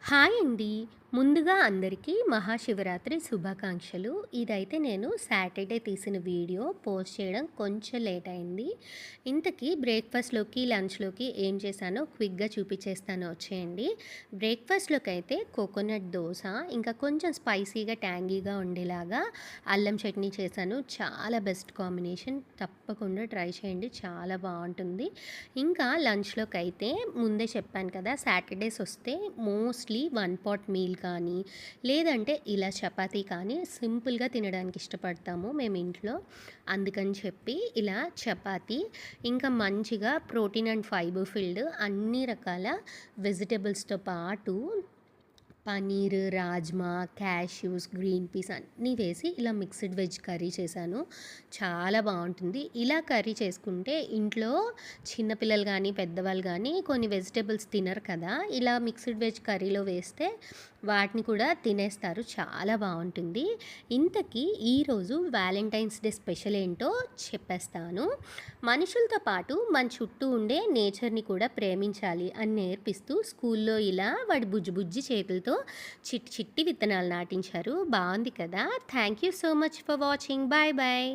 Hi అండి. ముందుగా అందరికీ మహాశివరాత్రి శుభాకాంక్షలు. ఇదైతే నేను సాటర్డే తీసిన వీడియో పోస్ట్ చేయడం కొంచెం లేట్ అయింది. ఇంతకీ బ్రేక్‌ఫాస్ట్‌లోకి, లంచ్‌లోకి ఏం చేశానో క్విక్‌గా చూపించేస్తాను వచ్చేయండి. బ్రేక్‌ఫాస్ట్‌లోకి అయితే కోకోనట్ దోస, ఇంకా కొంచెం స్పైసీగా, ట్యాంగీగా ఉండేలాగా అల్లం చట్నీ చేశాను. చాలా బెస్ట్ కాంబినేషన్. తప్పకుండా ట్రై చేయండి. చాలా బావుంటుంది. ఇంకా లంచ్‌లోకైతే ముందే చెప్పాను కదా! సాటర్‌డేస్ వస్తే మోస్ట్‌లీ వన్ పాట్ మీల్ కానీ, లేదంటే ఇలా చపాతీ కానీ సింపుల్‌గా తినడానికి ఇష్టపడతాము మేము ఇంట్లో. అందుకని చెప్పి ఇలా చపాతీ, ఇంకా మంచిగా ప్రోటీన్ అండ్ ఫైబర్ ఫిల్డ్ అన్ని రకాల వెజిటబుల్స్‌తో పాటు paneer, rajma, cashews, green peas అన్నీ వేసి ఇలా మిక్స్డ్ వెజ్ కర్రీ చేశాను. చాలా బావుంటుంది. ఇలా కర్రీ చేసుకుంటే ఇంట్లో చిన్నపిల్లలు గానీ, పెద్దవాళ్ళు గానీ కొన్ని వెజిటబుల్స్ తినరు కదా! ఇలా మిక్స్డ్ వెజ్ కర్రీలో వేస్తే వాటిని కూడా తినేస్తారు. చాలా బావుంటుంది. ఇంతకీ ఈరోజు వాలెంటైన్స్ డే స్పెషల్ ఏంటో చెప్పేస్తాను. మనుషులతో పాటు మన చుట్టూ ఉండే నేచర్‌ని కూడా ప్రేమించాలి అని నేర్పిస్తూ స్కూల్లో ఇలా వాడి బుజ్జి బుజ్జి చేతులతో చిట్టి చిట్టి విత్తనాలు నాటించారు. బావుంది కదా! Thank you so much for watching. Bye bye.